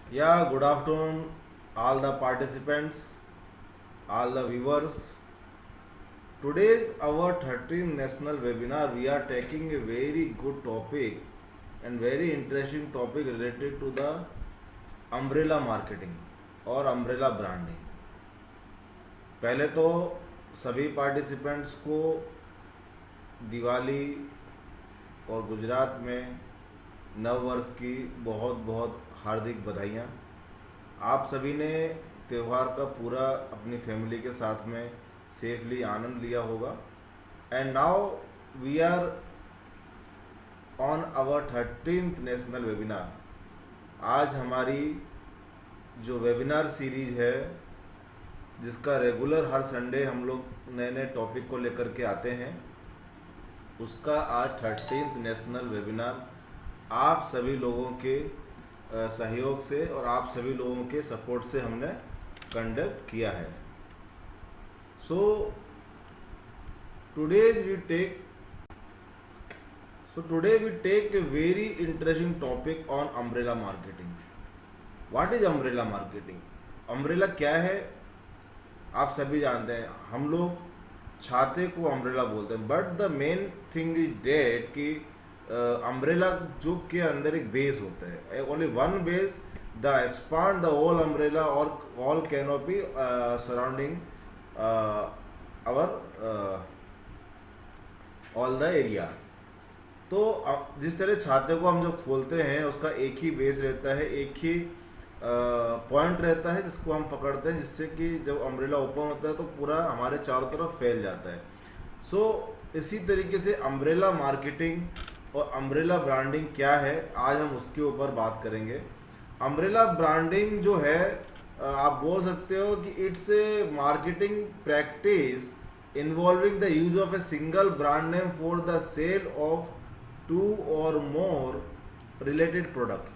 Yeah, good afternoon, all the participants, all the viewers. Today, our 13th national webinar, we are taking a very good topic and very interesting topic related to the umbrella marketing और umbrella branding. पहले तो सभी participants को दिवाली और गुजरात में नव वर्ष की बहुत बहुत हार्दिक बधाइयाँ। आप सभी ने त्यौहार का पूरा अपनी फैमिली के साथ में सेफली आनंद लिया होगा। And now we are on our 13th national webinar. आज हमारी जो वेबिनार सीरीज है, जिसका रेगुलर हर संडे हम लोग नए नए टॉपिक को लेकर के आते हैं, उसका आज 13th नेशनल वेबिनार आप सभी लोगों के सहयोग से और आप सभी लोगों के सपोर्ट से हमने कंडक्ट किया है। So today we take a very interesting topic on umbrella marketing. What is umbrella marketing? Umbrella क्या है आप सभी जानते हैं। हम लोग छाते को अम्ब्रेला बोलते हैं, but the main thing is that कि अम्ब्रेला जो के अंदर एक बेस होता है, only one base the expand the whole umbrella और all canopy surrounding our all the area. तो जिस तरह छाते को हम जब खोलते हैं, उसका एक ही बेस रहता है, एक ही पॉइंट रहता है जिसको हम पकड़ते हैं, जिससे कि जब अम्ब्रेला ओपन होता है तो पूरा हमारे चारों तरफ फैल जाता है। सो इसी तरीके से अम्ब्रेला मार्केटिंग और अम्ब्रेला ब्रांडिंग क्या है, आज हम उसके ऊपर बात करेंगे। अम्ब्रेला ब्रांडिंग जो है, आप बोल सकते हो कि it's a marketing practice involving the use of a single brand name for the sale of two or more related products.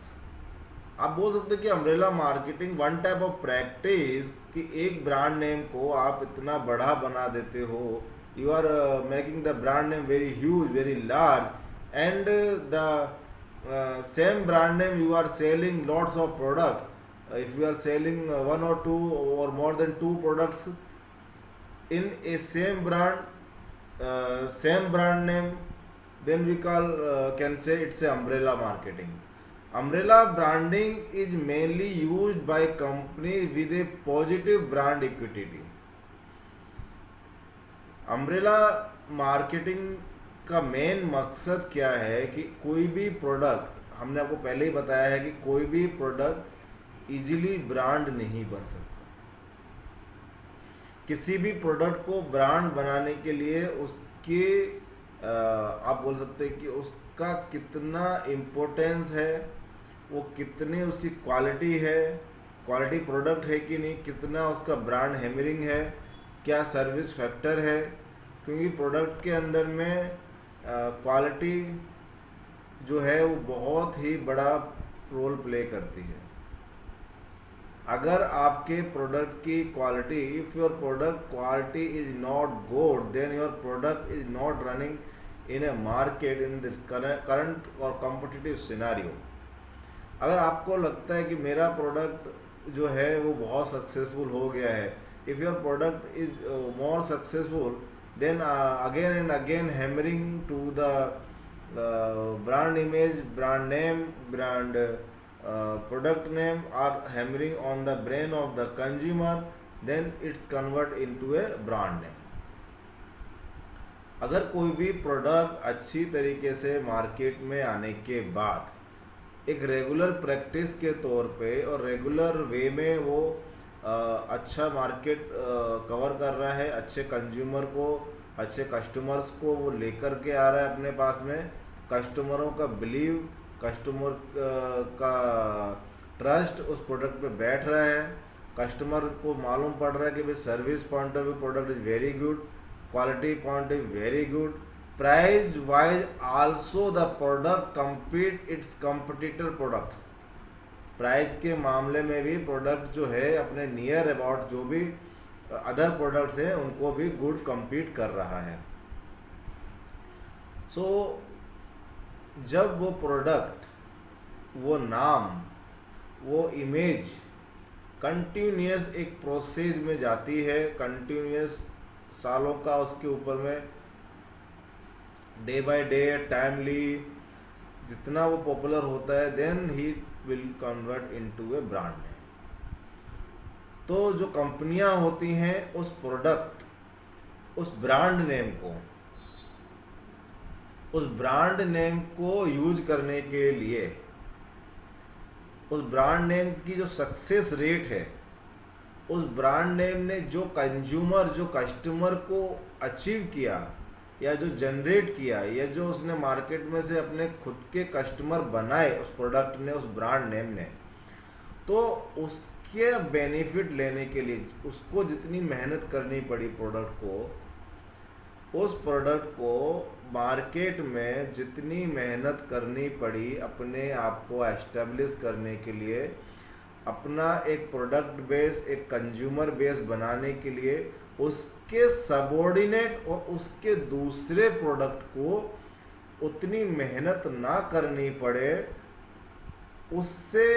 आप बोल सकते हैं कि umbrella marketing one type of practice कि एक ब्रांड नेम को आप इतना बड़ा बना देते हो, you are making the brand name very huge, very large, and the same brand name you are selling lots of products. If you are selling one or two or more than two products in a same brand name, then we can say it's a umbrella marketing. Umbrella branding is mainly used by companies with a positive brand equity. Umbrella marketing का main मकसद क्या है कि कोई भी product, हमने आपको पहले ही बताया है कि कोई भी प्रोडक्ट इजीली ब्रांड नहीं बन सकता। किसी भी प्रोडक्ट को ब्रांड बनाने के लिए उसके आप बोल सकते हैं कि उसका कितना इम्पोर्टेंस है, वो कितनी उसकी क्वालिटी है, क्वालिटी प्रोडक्ट है कि नहीं, कितना उसका ब्रांड हैमरिंग है, क्या सर्विस फैक्टर है, क्योंकि प्रोडक्ट के अंदर में क्वालिटी जो है वो बहुत ही बड़ा रोल प्ले करती है। अगर आपके प्रोडक्ट की quality, if your product quality is not good, then your product is not running in a market in this current or competitive scenario. अगर आपको लगता है कि मेरा प्रोडक्ट जो है वो बहुत सक्सेसफुल हो गया है, if your product is more successful, then again and again hammering to the brand image, brand name, brand product name are hammering on the brain of the consumer, then it's convert into a brand name. अगर कोई भी product अच्छी तरीके से market में आने के बाद एक रेगुलर प्रैक्टिस के तौर पे और रेगुलर वे में वो अच्छा मार्केट कवर कर रहा है, अच्छे कंज्यूमर को, अच्छे कस्टमर्स को वो लेकर के आ रहा है अपने पास में, कस्टमरों का बिलीव, कस्टमर का ट्रस्ट उस प्रोडक्ट पे बैठ रहा है, कस्टमर को मालूम पड़ रहा है कि भाई service point of view product is very good, quality point is very good, price wise also the product compete it's competitor products. Price के मामले में भी प्रोडक्ट जो है अपने नियर अबाउट जो भी अदर प्रोडक्ट्स हैं उनको भी गुड कम्पीट कर रहा है। जब वो प्रोडक्ट, वो नाम वो इमेज कंटिन्यूस एक प्रोसेस में जाती है, कंटिन्यूस सालों का उसके ऊपर में डे बाय डे टाइमली जितना वो पॉपुलर होता है, then he will convert into a brand name. तो जो कंपनियां होती हैं उस प्रोडक्ट, उस ब्रांड नेम को यूज करने के लिए, उस ब्रांड नेम की जो सक्सेस रेट है, उस ब्रांड नेम ने जो कंज्यूमर, जो कस्टमर को अचीव किया या जो जनरेट किया या जो उसने मार्केट में से अपने खुद के कस्टमर बनाए उस प्रोडक्ट ने, उस ब्रांड नेम ने, तो उसके बेनिफिट लेने के लिए उसको जितनी मेहनत करनी पड़ी प्रोडक्ट को, उस प्रोडक्ट को मार्केट में जितनी मेहनत करनी पड़ी अपने आप को एस्टेब्लिश करने के लिए, अपना एक प्रोडक्ट बेस, एक कंज्यूमर बेस बनाने के लिए, उसके सबऑर्डिनेट और उसके दूसरे प्रोडक्ट को उतनी मेहनत ना करनी पड़े, उससे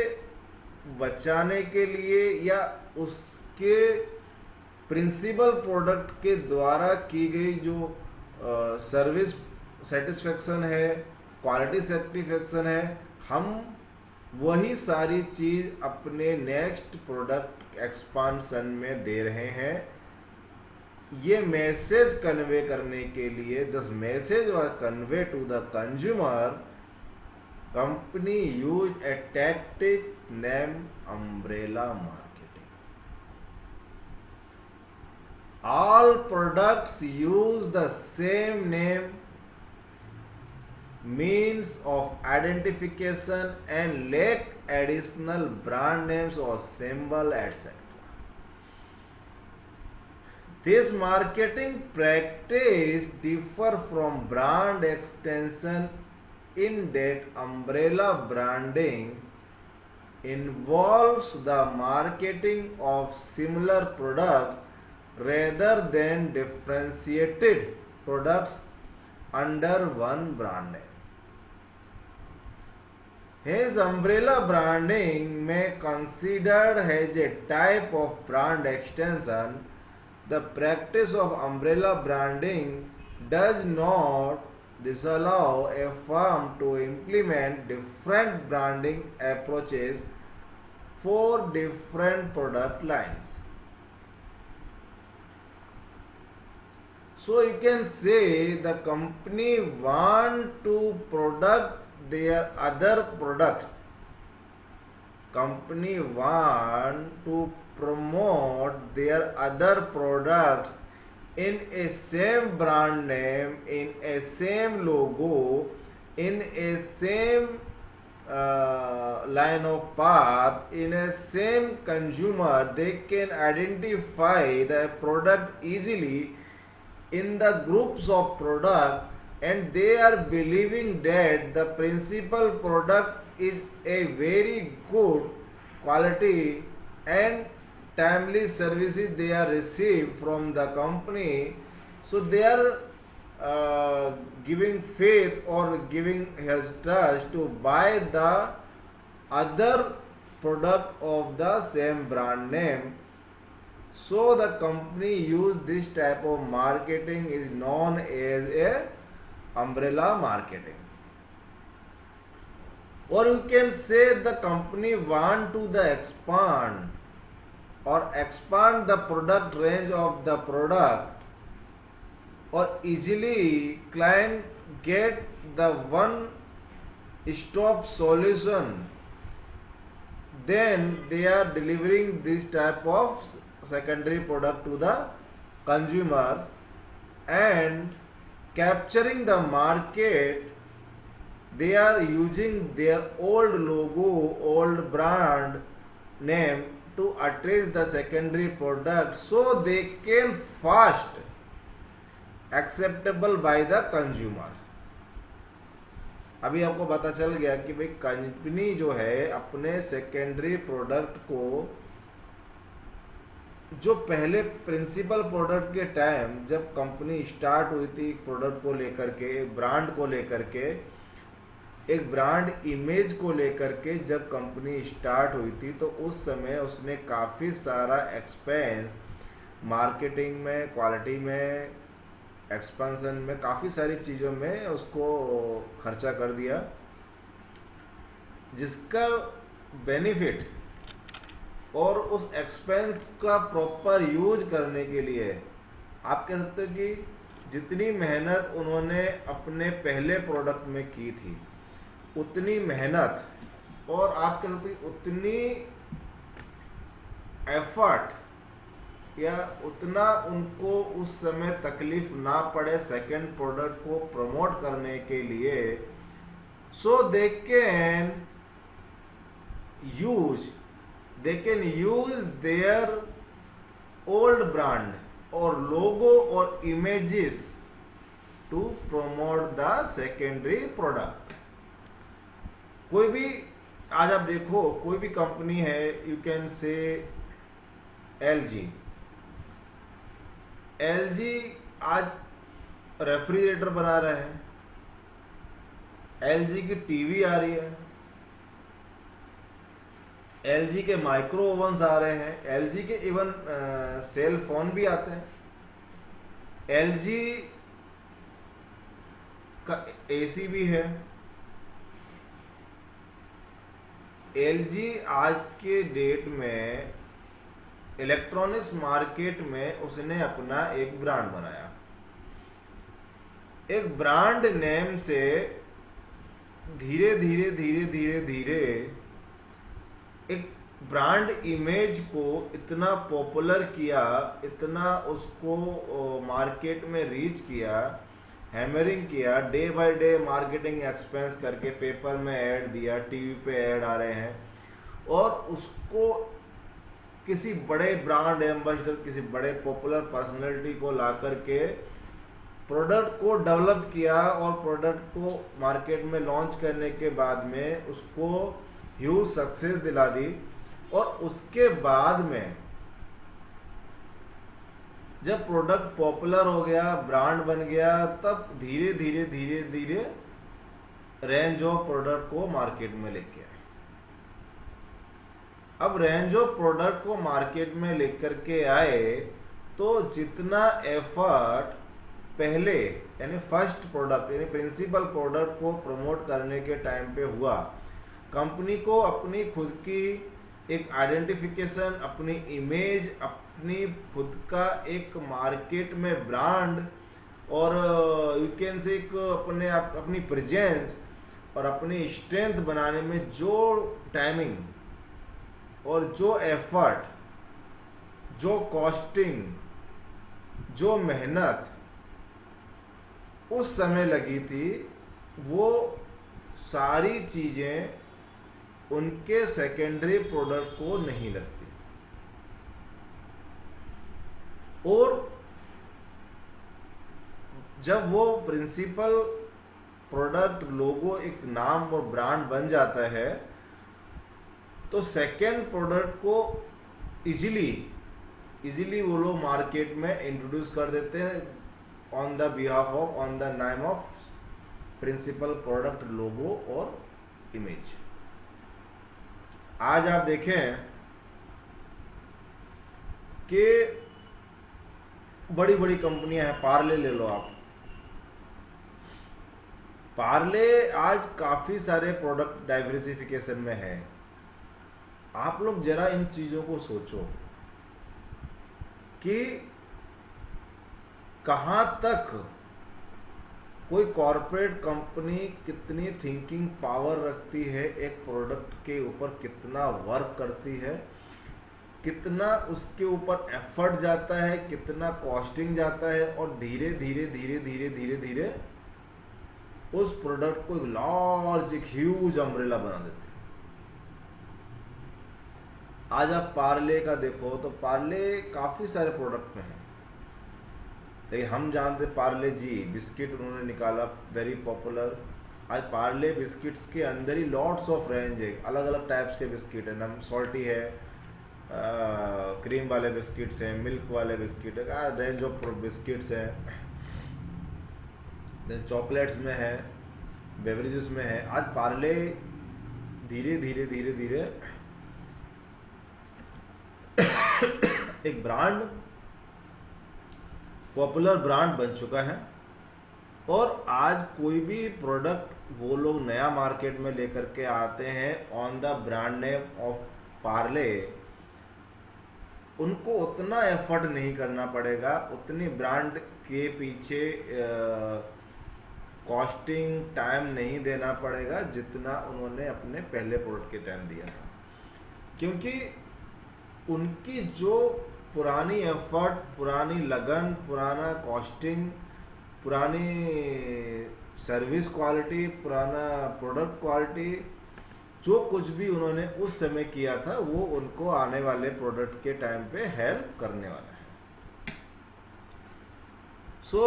बचाने के लिए या उसके प्रिंसिपल प्रोडक्ट के द्वारा की गई जो सर्विस सेटिस्फेक्शन है, क्वालिटी सेटिस्फेक्शन है, हम वही सारी चीज अपने नेक्स्ट प्रोडक्ट एक्सपांशन में दे रहे हैं। ये मैसेज कन्वे करने के लिए, this message was convey to the consumer, company use a tactics name umbrella marketing. All products use the same name, means of identification and lack additional brand names or symbol, etc. This marketing practice differ from brand extension in that umbrella branding involves the marketing of similar products rather than differentiated products under one brand name. Hence, umbrella branding may considered as a type of brand extension. The practice of umbrella branding does not disallow a firm to implement different branding approaches for different product lines. So you can say the company want to product their other products. Company want to promote their other products in a same brand name, in a same logo, in a same line of path, in a same consumer. They can identify the product easily in the groups of product, and they are believing that the principal product is a very good quality and timely services they are received from the company. So they are giving faith or giving his trust to buy the other product of the same brand name. So the company use this type of marketing is known as a umbrella marketing. Or you can say the company want to the expand the product range of the product, or easily client get the one stop solution, then they are delivering this type of secondary product to the consumers and capturing the market. They are using their old logo, old brand name to address the secondary product, so they can fast acceptable by the consumer. अभी आपको पता चल गया कि भाई company जो है अपने सेकेंडरी प्रोडक्ट को, जो पहले प्रिंसिपल प्रोडक्ट के टाइम जब कंपनी स्टार्ट हुई थी प्रोडक्ट को लेकर के, ब्रांड को लेकर के, एक ब्रांड इमेज को लेकर के जब कंपनी स्टार्ट हुई थी तो उस समय उसने काफ़ी सारा एक्सपेंस मार्केटिंग में, क्वालिटी में, एक्सपेंशन में, काफ़ी सारी चीज़ों में उसको खर्चा कर दिया, जिसका बेनिफिट और उस एक्सपेंस का प्रॉपर यूज करने के लिए आप कह सकते हो कि जितनी मेहनत उन्होंने अपने पहले प्रोडक्ट में की थी उतनी मेहनत, और आप कह सकते हो उतनी एफर्ट या उतना उनको उस समय तकलीफ ना पड़े सेकंड प्रोडक्ट को प्रमोट करने के लिए, so they can use their old brand और लोगो और images to promote the secondary product. कोई भी आज आप देखो, कोई भी कंपनी है, यू कैन से एलजी आज रेफ्रिजरेटर बना रहे हैं, एलजी की टीवी आ रही है, एलजी के माइक्रो ओवन्स आ रहे हैं, एलजी के इवन सेल फोन भी आते हैं, एलजी का एसी भी है। एलजी आज के डेट में इलेक्ट्रॉनिक्स मार्केट में उसने अपना एक ब्रांड बनाया। एक ब्रांड नेम से धीरे धीरे धीरे धीरे धीरे एक ब्रांड इमेज को इतना पॉपुलर किया, इतना उसको मार्केट में रीच किया, हैमरिंग किया, day by day marketing expense करके पेपर में ऐड दिया, टीवी पे ऐड आ रहे हैं, और उसको किसी बड़े ब्रांड एम्बेसडर, किसी बड़े पॉपुलर पर्सनालिटी को ला करके प्रोडक्ट को डेवलप किया, और प्रोडक्ट को मार्केट में लॉन्च करने के बाद में उसको ह्यूज सक्सेस दिला दी। और उसके बाद में जब प्रोडक्ट पॉपुलर हो गया, ब्रांड बन गया, तब धीरे धीरे धीरे धीरे रेंज ऑफ प्रोडक्ट को मार्केट में लेके आए। अब रेंज ऑफ प्रोडक्ट को मार्केट में लेकर के आए तो जितना एफर्ट पहले यानी फर्स्ट प्रोडक्ट यानी प्रिंसिपल प्रोडक्ट को प्रमोट करने के टाइम पे हुआ, कंपनी को अपनी खुद की एक आइडेंटिफिकेशन, अपनी इमेज, अपनी खुद का एक मार्केट में ब्रांड, और यू कैन से एक अपनी प्रेजेंस और अपनी स्ट्रेंथ बनाने में जो टाइमिंग और जो एफर्ट, जो कॉस्टिंग, जो मेहनत उस समय लगी थी, वो सारी चीजें उनके सेकेंडरी प्रोडक्ट को नहीं लगती। और जब वो प्रिंसिपल प्रोडक्ट, लोगो, एक नाम और ब्रांड बन जाता है तो सेकेंड प्रोडक्ट को इजीली वो लोग मार्केट में इंट्रोड्यूस कर देते हैं on the behalf of, on the name of principal product, logo और इमेज। आज आप देखें कि बड़ी बड़ी कंपनियां हैं, पार्ले ले लो आप, पार्ले आज काफी सारे प्रोडक्ट डाइवर्सिफिकेशन में है। आप लोग जरा इन चीजों को सोचो कि कहां तक कोई कॉरपोरेट कंपनी कितनी थिंकिंग पावर रखती है, एक प्रोडक्ट के ऊपर कितना वर्क करती है, कितना उसके ऊपर एफर्ट जाता है, कितना कॉस्टिंग जाता है, और धीरे धीरे धीरे धीरे धीरे धीरे उस प्रोडक्ट को एक लार्ज, एक ह्यूज अम्ब्रेला बना देते हैं। आज आप पार्ले का देखो तो पार्ले काफी सारे प्रोडक्ट में है, लेकिन हम जानते पार्ले जी बिस्किट उन्होंने निकाला, वेरी पॉपुलर। आज पार्ले बिस्किट्स के अंदर ही लॉट्स ऑफ रेंज है, अलग अलग टाइप्स के बिस्किट है, नम सॉल्टी है, क्रीम वाले बिस्किट्स हैं, मिल्क वाले बिस्किट है, रेंज ऑफ बिस्किट्स हैं। देन चॉकलेट्स में है, बेवरेजेस में है। आज पार्ले धीरे धीरे धीरे धीरे एक ब्रांड, पॉपुलर ब्रांड बन चुका है। और आज कोई भी प्रोडक्ट वो लोग नया मार्केट में लेकर के आते हैं on the brand name of Parle, उनको उतना एफर्ट नहीं करना पड़ेगा, उतनी ब्रांड के पीछे कॉस्टिंग टाइम नहीं देना पड़ेगा जितना उन्होंने अपने पहले प्रोडक्ट के टाइम दिया था। क्योंकि उनकी जो पुरानी एफर्ट, पुरानी लगन, पुराना कॉस्टिंग, पुरानी सर्विस क्वालिटी, पुराना प्रोडक्ट क्वालिटी, जो कुछ भी उन्होंने उस समय किया था वो उनको आने वाले प्रोडक्ट के टाइम पे हेल्प करने वाला है। सो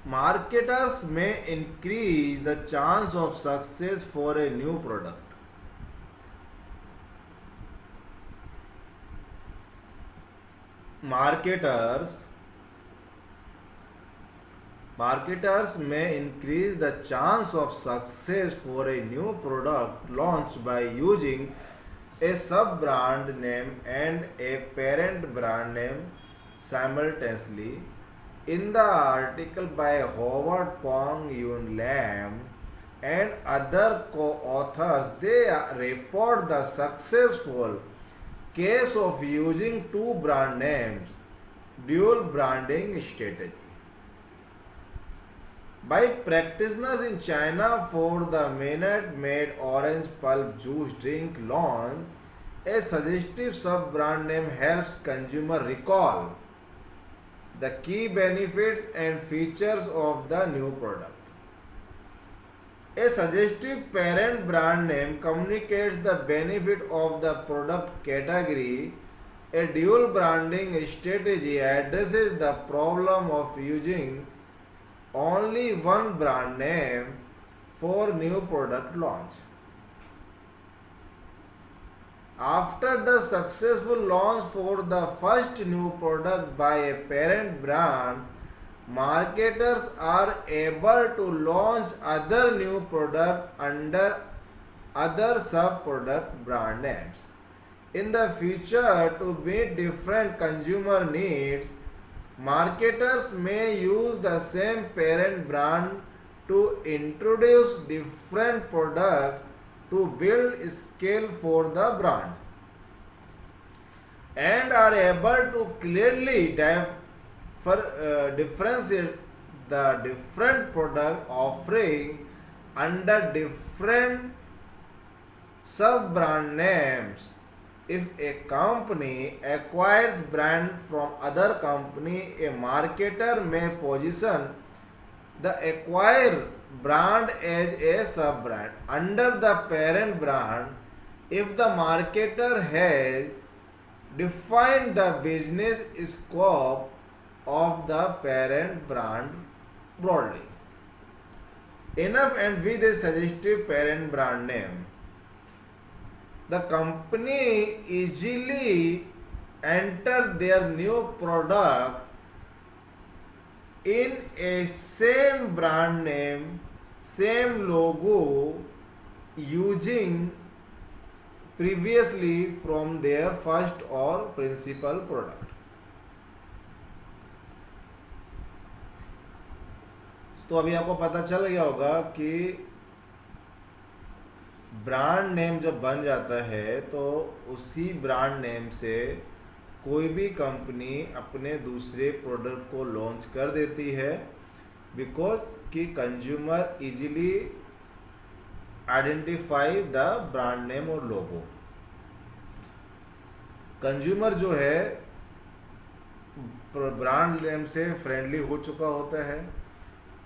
marketers may increase the chance of success for a new product. Marketers may increase the chance of success for a new product launch by using a sub-brand name and a parent brand name simultaneously. In the article by Howard Pong Yun Lam and other co-authors, they report the successful case of using two brand names, dual branding strategy. By practitioners in China for the Minute Maid orange pulp juice drink launch, a suggestive sub-brand name helps consumer recall the key benefits and features of the new product. A suggestive parent brand name communicates the benefit of the product category. A dual branding strategy addresses the problem of using only one brand name for new product launch. After the successful launch for the first new product by a parent brand, marketers are able to launch other new products under other sub-product brand names. In the future, to meet different consumer needs, marketers may use the same parent brand to introduce different products to build scale for the brand, and are able to clearly differentiate the different product offering under different sub-brand names. If a company acquires brand from other company, a marketer may position the acquired brand as a sub-brand under the parent brand if the marketer has defined the business scope of the parent brand broadly enough, and with a suggestive parent brand name, the company easily enter their new product in a same brand name, same logo, using previously from their first or principal product. तो अभी आपको पता चल गया होगा कि brand name जब बन जाता है तो उसी ब्रांड नेम से कोई भी कंपनी अपने दूसरे प्रोडक्ट को लॉन्च कर देती है, बिकॉज कि consumer easily identify the brand name और लोगो। कंज्यूमर जो है ब्रांड नेम से फ्रेंडली हो चुका होता है,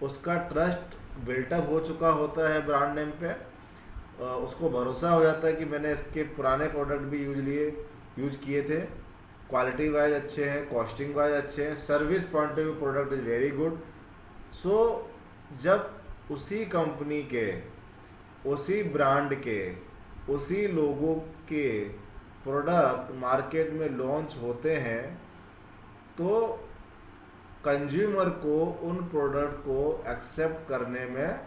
उसका ट्रस्ट बिल्टअप हो चुका होता है ब्रांड नेम पे, उसको भरोसा हो जाता है कि मैंने इसके पुराने प्रोडक्ट भी यूज किए थे, क्वालिटी वाइज अच्छे हैं, कॉस्टिंग वाइज अच्छे हैं, service point of view product is very good. So जब उसी कंपनी के, उसी ब्रांड के, उसी लोगों के प्रोडक्ट मार्केट में लॉन्च होते हैं तो कंज्यूमर को उन प्रोडक्ट को एक्सेप्ट करने में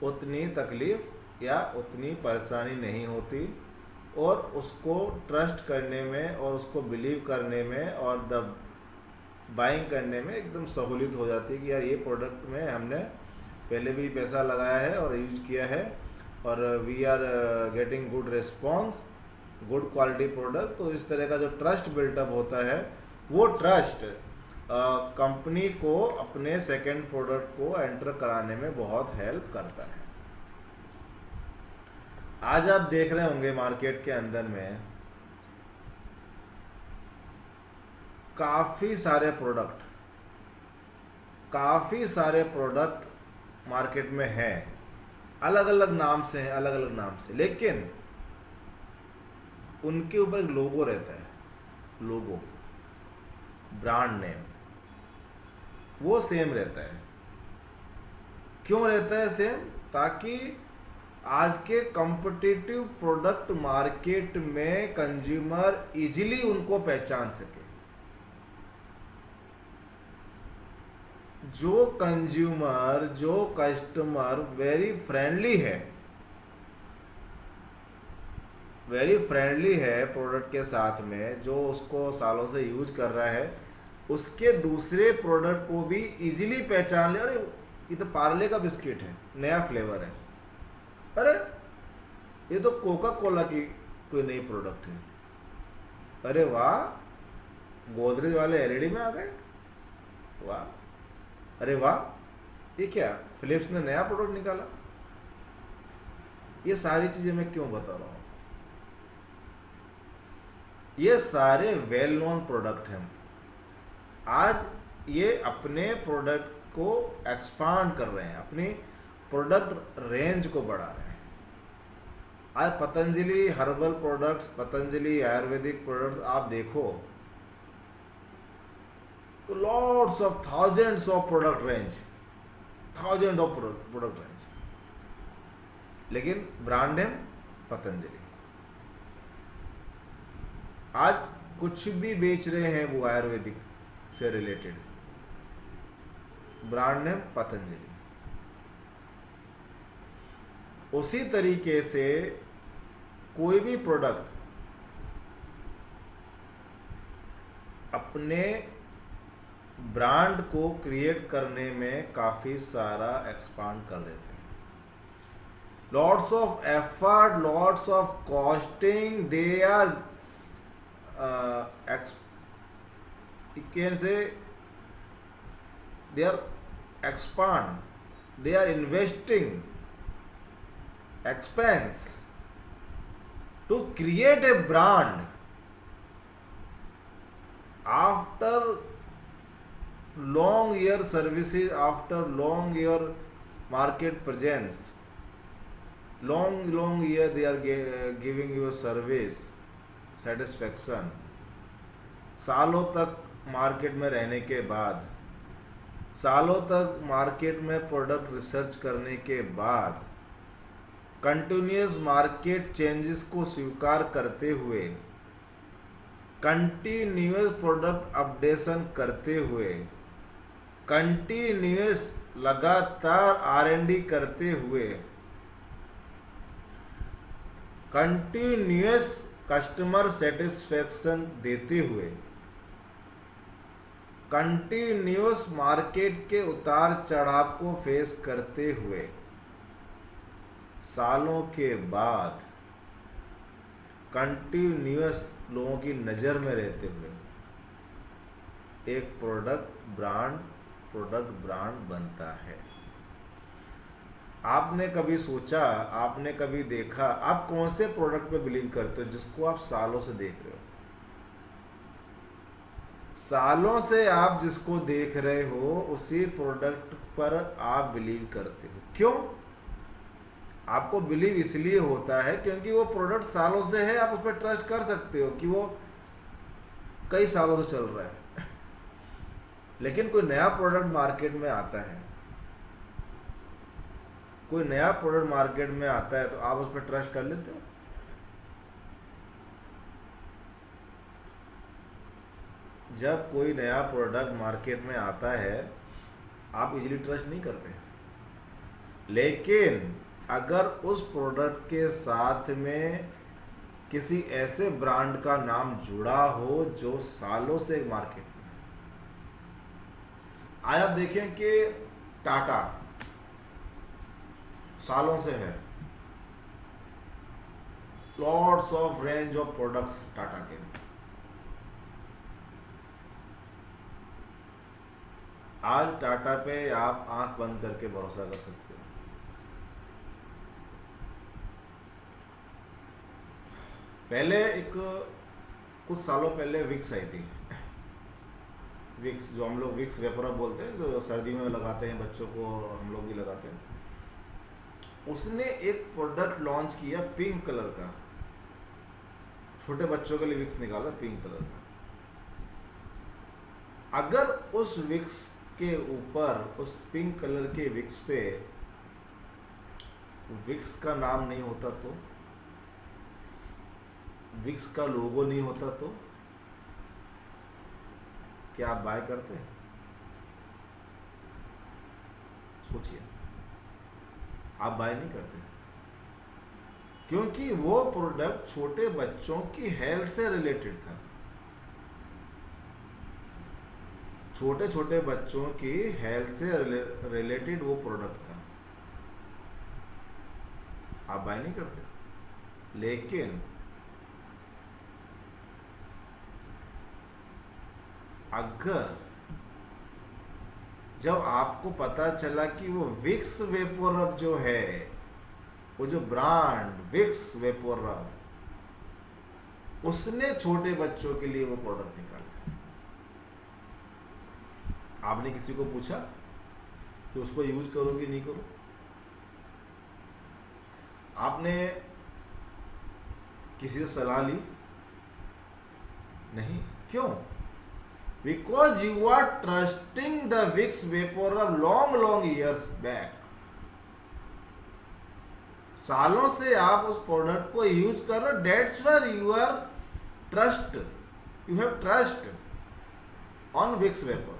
उतनी तकलीफ या उतनी परेशानी नहीं होती, और उसको ट्रस्ट करने में और उसको बिलीव करने में और द बाइंग करने में एकदम सहूलियत हो जाती है कि यार ये प्रोडक्ट में हमने पहले भी पैसा लगाया है और यूज किया है, और we are getting good response, good quality product. तो इस तरह का जो ट्रस्ट बिल्टअप होता है, वो ट्रस्ट कंपनी को अपने सेकेंड प्रोडक्ट को एंटर कराने में बहुत हेल्प करता है। आज आप देख रहे होंगे मार्केट के अंदर में काफ़ी सारे प्रोडक्ट मार्केट में हैं, अलग अलग नाम से, लेकिन उनके ऊपर एक लोगो रहता है, लोगो, ब्रांड नेम, वो सेम रहता है। क्यों रहता है सेम? ताकि आज के कॉम्पिटिटिव प्रोडक्ट मार्केट में कंज्यूमर इजीली उनको पहचान सके। जो कंज्यूमर, जो कस्टमर वेरी फ्रेंडली है प्रोडक्ट के साथ में, जो उसको सालों से यूज कर रहा है, उसके दूसरे प्रोडक्ट को भी इजीली पहचान ले। अरे ये तो पार्ले का बिस्किट है, नया फ्लेवर है, अरे ये तो कोका कोला की कोई नई प्रोडक्ट है, अरे वाह गोदरेज वाले एलईडी में आ गए, वाह, अरे वाह ये क्या फिलिप्स ने नया प्रोडक्ट निकाला। ये सारी चीजें मैं क्यों बता रहा हूं? ये सारे वेल नोन प्रोडक्ट हैं। आज ये अपने प्रोडक्ट को एक्सपांड कर रहे हैं, अपनी प्रोडक्ट रेंज को बढ़ा रहे हैं। आज Patanjali herbal products, Patanjali Ayurvedic products आप देखो तो lots of thousands of product range, product range, लेकिन ब्रांड नेम पतंजलि। आज कुछ भी बेच रहे हैं वो आयुर्वेदिक से रिलेटेड, ब्रांड नेम पतंजलि। उसी तरीके से कोई भी प्रोडक्ट अपने ब्रांड को क्रिएट करने में काफी सारा एक्सपांड कर देते हैं। Lots of effort, lots of costing, they are you can say they are investing expense to create a brand. After long year services, after long year market presence, long year they are giving you service satisfaction, सालों तक market में रहने के बाद, सालों तक market में product research करने के बाद, कंटिन्यूस मार्केट चेंजेस को स्वीकार करते हुए, कंटिन्यूस प्रोडक्ट अपडेशन करते हुए, कंटिन्यूस लगातार R&D करते हुए, कंटिन्यूस कस्टमर सेटिस्फेक्शन देते हुए, कंटिन्यूस मार्केट के उतार चढ़ाव को फेस करते हुए, सालों के बाद कंटिन्यूस लोगों की नज़र में रहते हुए एक प्रोडक्ट ब्रांड बनता है। आपने कभी सोचा, आपने कभी देखा, आप कौन से प्रोडक्ट पे बिलीव करते हो जिसको आप सालों से देख रहे हो? सालों से आप जिसको देख रहे हो उसी प्रोडक्ट पर आप बिलीव करते हो। क्यों? आपको बिलीव इसलिए होता है क्योंकि वो प्रोडक्ट सालों से है, आप उस पर ट्रस्ट कर सकते हो कि वो कई सालों से चल रहा है। लेकिन कोई नया प्रोडक्ट मार्केट में आता है, कोई नया प्रोडक्ट मार्केट में आता है तो आप उस पर ट्रस्ट कर लेते हो? जब कोई नया प्रोडक्ट मार्केट में आता है आप इजीली ट्रस्ट नहीं करते, लेकिन अगर उस प्रोडक्ट के साथ में किसी ऐसे ब्रांड का नाम जुड़ा हो जो सालों से मार्केट में, आज आप देखें कि टाटा सालों से है, lots of range of products Tata के। आज टाटा पे आप आंख बंद करके भरोसा कर सकते हो। पहले एक कुछ सालों पहले विक्स आई थी, विक्स जो हम लोग विक्स वेपोरब बोलते हैं, जो सर्दी में लगाते हैं बच्चों को, हम लोग भी लगाते हैं। उसने एक प्रोडक्ट लॉन्च किया पिंक कलर का, छोटे बच्चों के लिए विक्स निकाला पिंक कलर का। अगर उस विक्स के ऊपर, उस पिंक कलर के विक्स पे विक्स का नाम नहीं होता तो, विक्स का लोगो नहीं होता तो क्या आप बाय करते? सोचिए, आप बाय नहीं करते, क्योंकि वो प्रोडक्ट छोटे बच्चों की हेल्थ से रिलेटेड था। छोटे छोटे बच्चों की हेल्थ से रिलेटेड वो प्रोडक्ट था, आप बाय नहीं करते। लेकिन अगर जब आपको पता चला कि वो विक्स वेपोरब जो है, वो जो ब्रांड विक्स वेपोरब, उसने छोटे बच्चों के लिए वो प्रोडक्ट निकाला, आपने किसी को पूछा कि उसको यूज करो कि नहीं करो? आपने किसी से सलाह ली? नहीं। क्यों? Because you are trusting the Vicks VapoRub long years back. सालों से आप उस प्रोडक्ट को यूज कर रहे हो, that's where you are trust, you have trust on Vicks VapoRub.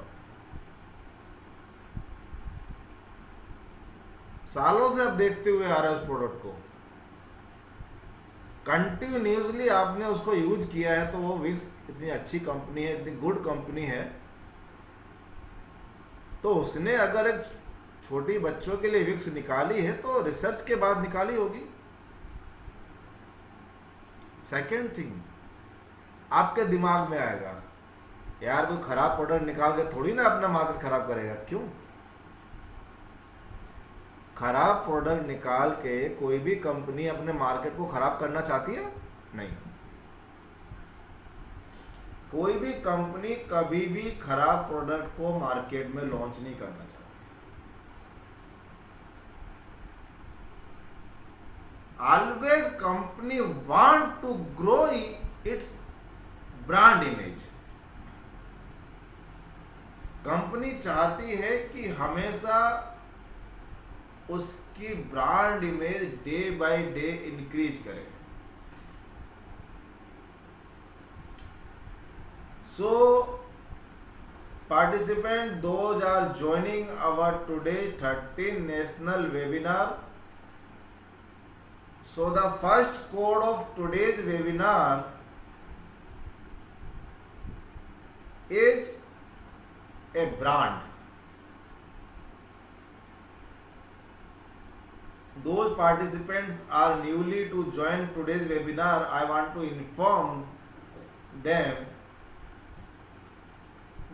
सालों से आप देखते हुए आ रहे हैं उस प्रोडक्ट को, कंटिन्यूसली आपने उसको यूज किया है, तो वो विक्स इतनी अच्छी कंपनी है, इतनी गुड कंपनी है, तो उसने अगर एक छोटी बच्चों के लिए विक्स निकाली है तो रिसर्च के बाद निकाली होगी। सेकेंड थिंग, आपके दिमाग में आएगा यार कोई खराब प्रोडक्ट निकाल के थोड़ी ना अपना मार्केट खराब करेगा। क्यों? खराब प्रोडक्ट निकाल के कोई भी कंपनी अपने मार्केट को खराब करना चाहती है? नहीं। कोई भी कंपनी कभी भी खराब प्रोडक्ट को मार्केट में लॉन्च नहीं करना चाहती। Always company want to grow its brand image. Company चाहती है कि हमेशा उसकी brand image day by day increase करे। So, participant, those are joining our today 13th national webinar. So, the first code of today's webinar is a brand. Those participants are newly to join today's webinar. I want to inform them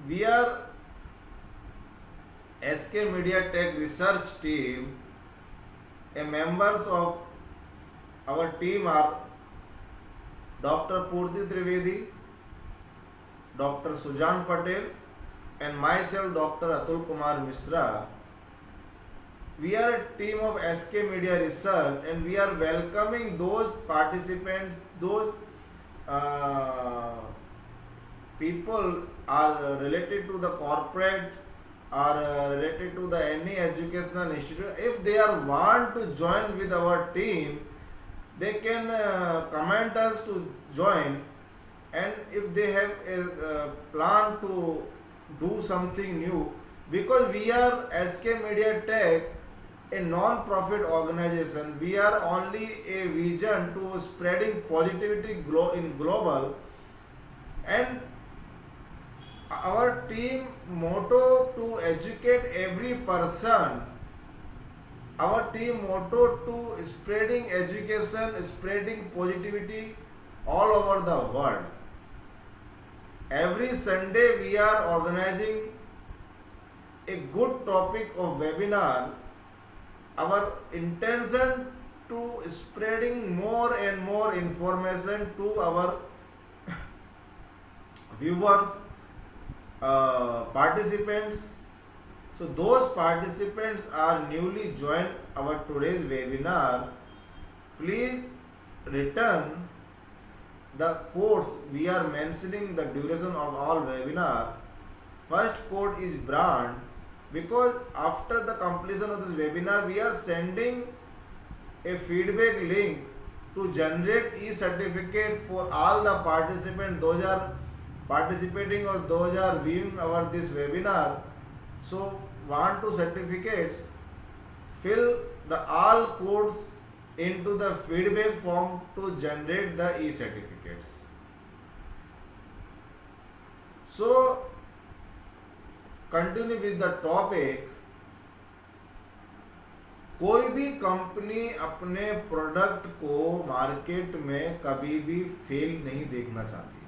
we are SK Media Tech research team. A members of our team are Dr. Purti Trivedi, Dr. Sujan Patel, and myself, Dr. Atul Kumar Misra. We are a team of SK Media Research, and we are welcoming those participants, those people are related to the corporate or related to the any educational institute. If they are want to join with our team, they can comment us to join, and if they have a plan to do something new, because we are SK Media Tech a non-profit organization, we are only a vision to spreading positivity in global, and our team motto to educate every person, our team motto to spreading education, spreading positivity all over the world. Every Sunday we are organizing a good topic of webinars. Our intention to spreading more and more information to our viewers, participants. So those participants are newly joined our today's webinar. Please return the codes we are mentioning the duration of all webinar. First code is brand, because after the completion of this webinar we are sending a feedback link to generate e-certificate for all the participants, those are participating or those are viewing our this webinar. So want to certificates, fill the all codes into the feedback form to generate the e-certificates. So continue with the topic. कोई भी company अपने product को market में कभी भी fail नहीं देखना चाहती।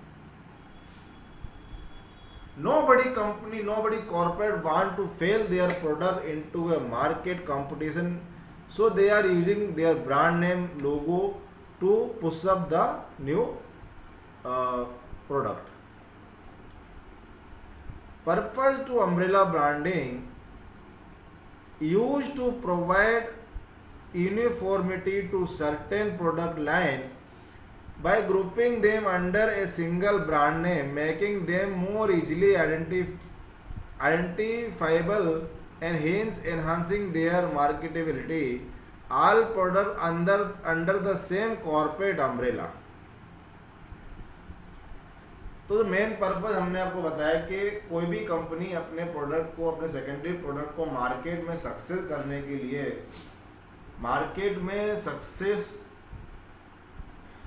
Nobody company, nobody corporate want to fail their product into a market competition, so they are using their brand name logo to push up the new product. Purpose to umbrella branding used to provide uniformity to certain product lines by grouping them under a single brand name, making them more easily identifiable and hence enhancing their marketability. All products under the same corporate umbrella. तो main purpose हमने आपको बताया कि कोई भी company अपने product को, अपने सेकेंडरी प्रोडक्ट को मार्केट में सक्सेस करने के लिए, मार्केट में सक्सेस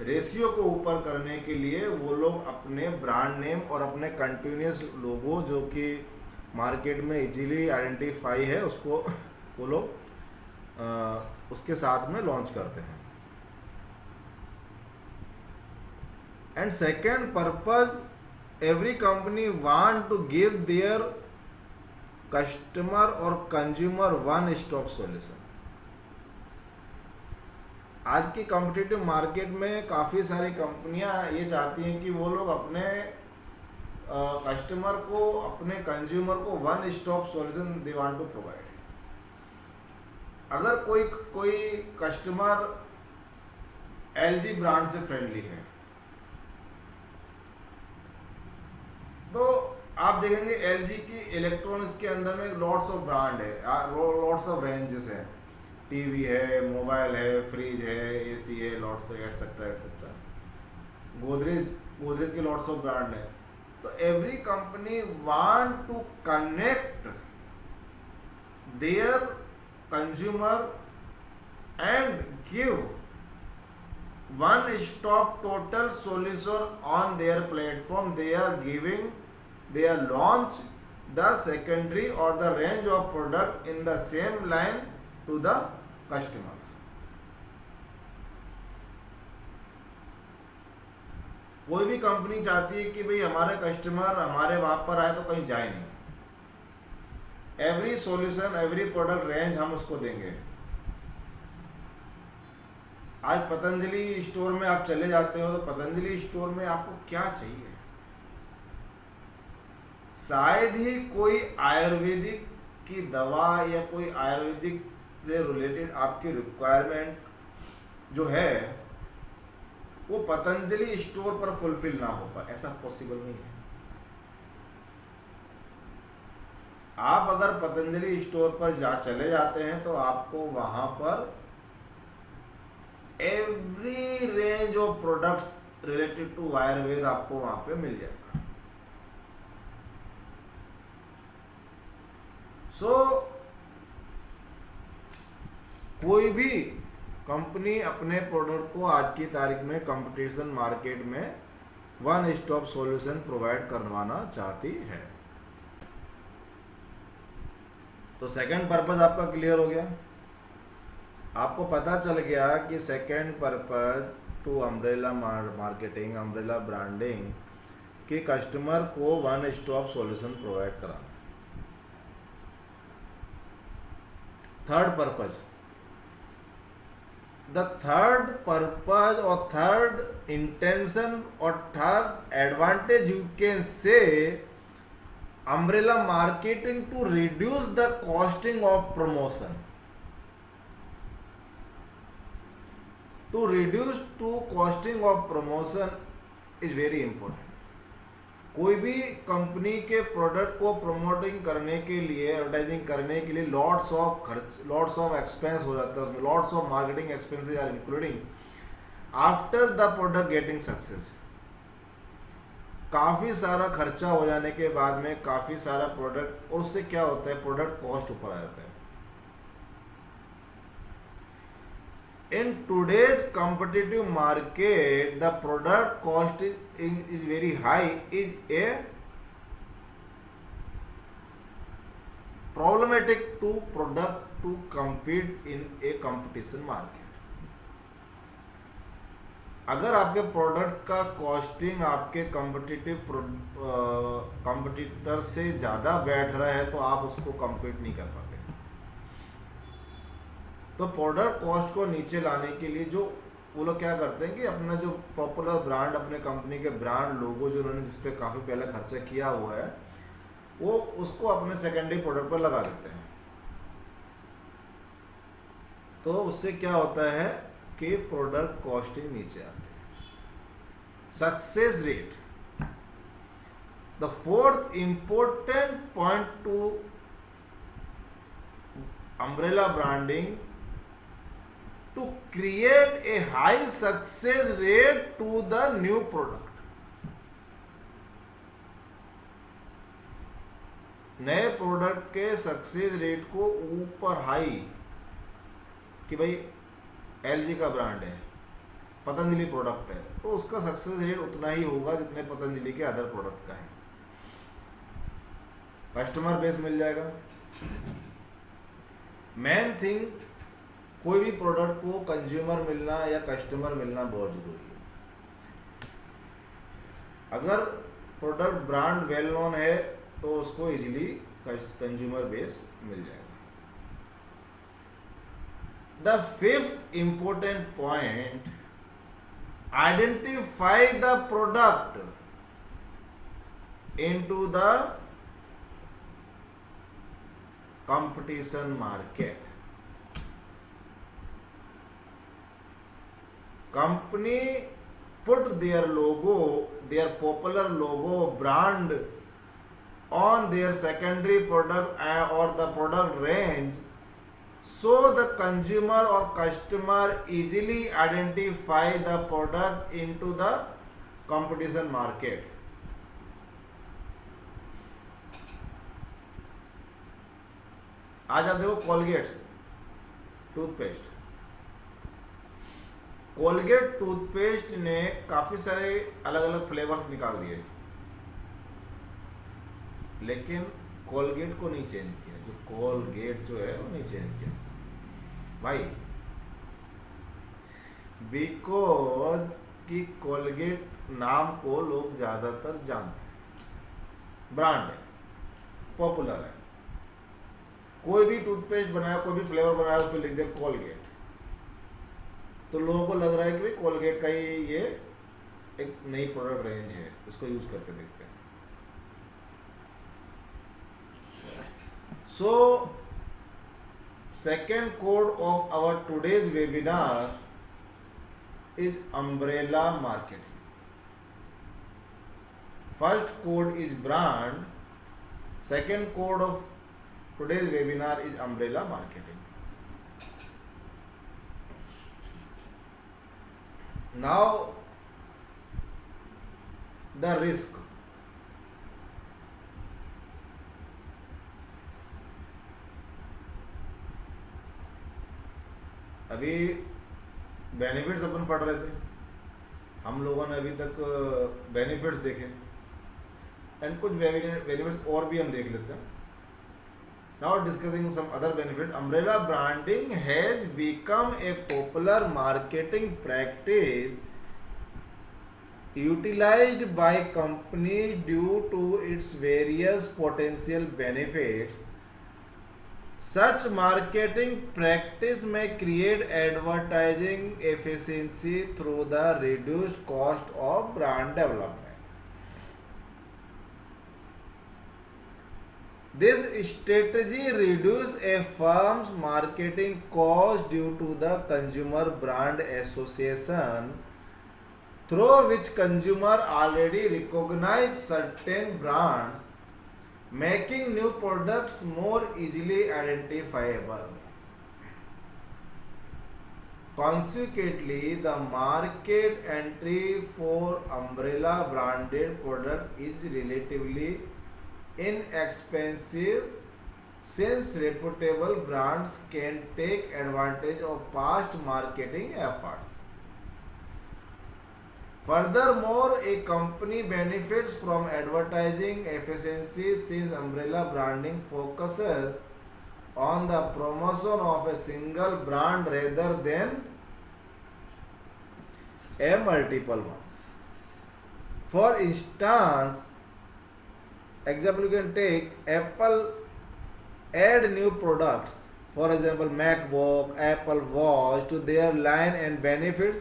रेशियो को ऊपर करने के लिए वो लोग अपने ब्रांड नेम और अपने कंटिन्यूस लोगो जो कि मार्केट में इजीली आइडेंटिफाई है उसको वो लोग उसके साथ में लॉन्च करते हैं। And second purpose, every company want to give their customer or consumer one stop solution. आज की कॉम्पिटिटिव मार्केट में काफ़ी सारी कंपनियां ये चाहती हैं कि वो लोग अपने कस्टमर को, अपने कंज्यूमर को वन स्टॉप सॉल्यूशन दे वांट टू प्रोवाइड। अगर कोई कस्टमर LG ब्रांड से फ्रेंडली है तो आप देखेंगे LG की इलेक्ट्रॉनिक्स के अंदर में लॉट्स ऑफ ब्रांड है, लॉट्स ऑफ रेंजेस है, टीवी है, मोबाइल है, फ्रिज है, AC है, लॉट्स एटसेट्रा एटसेट्रा। गोदरेज के लॉट्स ऑफ ब्रांड है। तो every company want to connect their consumer and give one stop total solution on their platform. They are launch the secondary or the range of product in the same line to the customers. कोई भी company चाहती है कि भाई हमारे customer हमारे वहां पर आए तो कहीं जाए नहीं। Every solution, every product range हम उसको देंगे। आज पतंजलि स्टोर में आप चले जाते हो तो पतंजलि स्टोर में आपको क्या चाहिए? शायद ही कोई आयुर्वेदिक की दवा या कोई आयुर्वेदिक से रिलेटेड आपकी रिक्वायरमेंट जो है वो पतंजलि स्टोर पर फुलफिल ना हो पाए, ऐसा पॉसिबल नहीं है। आप अगर पतंजलि स्टोर पर चले जाते हैं तो आपको वहां पर every range of products related to Ayurveda आपको वहां पे मिल जाएगा। सो कोई भी कंपनी अपने प्रोडक्ट को आज की तारीख में कंपटीशन मार्केट में वन स्टॉप सॉल्यूशन प्रोवाइड करवाना चाहती है। तो सेकंड पर्पस आपका क्लियर हो गया। आपको पता चल गया कि second purpose to umbrella marketing, umbrella branding कि कस्टमर को वन स्टॉप सॉल्यूशन प्रोवाइड कराना। Third purpose, the third purpose और थर्ड इंटेंशन और third advantage you can say umbrella marketing to reduce the costing of promotion, to reduce to costing of promotion is very important। कोई भी company के product को promoting करने के लिए, advertising करने के लिए लॉट्स ऑफ खर्च, लॉट्स ऑफ एक्सपेंस हो जाता है उसमें, lots of marketing expenses are including after the product getting success. काफ़ी सारा खर्चा हो जाने के बाद में काफ़ी सारा प्रोडक्ट, उससे क्या होता है, प्रोडक्ट कॉस्ट ऊपर आ जाता है। In today's competitive market the product cost is very high, is a problematic to product to compete in a competition market. अगर आपके प्रोडक्ट का कॉस्टिंग आपके कॉम्पिटिटर से ज़्यादा बैठ रहा है तो आप उसको कम्पीट नहीं कर पाते। तो प्रोडक्ट कॉस्ट को नीचे लाने के लिए जो वो लोग क्या करते हैं कि अपना जो पॉपुलर ब्रांड, अपने कंपनी के ब्रांड लोगो जो उन्होंने जिस पे काफ़ी पहले खर्चा किया हुआ है, वो उसको अपने सेकेंडरी प्रोडक्ट पर लगा देते हैं। तो उससे क्या होता है कि प्रोडक्ट कॉस्टिंग नीचे आती है। Success rate, the fourth important point to umbrella branding to create a high success rate to the new product. नए प्रोडक्ट के सक्सेस रेट को ऊपर हाई, कि भाई एलजी का ब्रांड है, पतंजलि प्रोडक्ट है, तो उसका सक्सेस रेट उतना ही होगा जितने पतंजलि के अदर प्रोडक्ट का है। कस्टमर बेस मिल जाएगा। मेन थिंग, कोई भी प्रोडक्ट को कंज्यूमर मिलना या कस्टमर मिलना बहुत जरूरी है। अगर प्रोडक्ट ब्रांड वेल नोन है तो उसको इजीली कंज्यूमर बेस मिल जाएगा। The fifth important point, identify the product into the competition market. Company put their logo, their popular logo, brand on their secondary product or the product range, so the consumer or customer easily identify the product into the competition market. आज आप देखो Colgate toothpaste, Colgate toothpaste ने काफी सारे अलग अलग flavours निकाल दिए, लेकिन कोलगेट को नहीं चेंज किया। जो कोलगेट जो है वो नहीं चेंज किया भाई, बिकॉज कि कोलगेट नाम को लोग ज्यादातर जानते हैं, ब्रांड है, पॉपुलर है। कोई भी टूथपेस्ट बनाया, कोई भी फ्लेवर बनाया, उस पर लिख दे कोलगेट, तो लोगों को लग रहा है कि भाई कोलगेट का ही ये एक नई प्रोडक्ट रेंज है, इसको यूज करके देखते हैं। So, second code of our today's webinar is umbrella marketing. First code is brand. Second code of today's webinar is umbrella marketing. Now, the risk. अभी बेनिफिट्स अपन पढ़ रहे थे, हम लोगों ने अभी तक बेनिफिट्स देखे, एंड कुछ बेनिफिट्स और भी हम देख लेते हैं। Now discussing some other benefit, umbrella branding has become a popular marketing practice utilized by companies due to its various potential benefits. Such marketing practice may create advertising efficiency through the reduced cost of brand development. This strategy reduces a firm's marketing cost due to the consumer brand association, through which consumer already recognize certain brands, making new products more easily identifiable. Consequently, the market entry for umbrella branded product is relatively inexpensive, since reputable brands can take advantage of past marketing efforts. Furthermore, a company benefits from advertising efficiency, since umbrella branding focuses on the promotion of a single brand rather than a multiple ones. For instance, example you can take Apple add new products, for example MacBook, Apple Watch to their line and benefits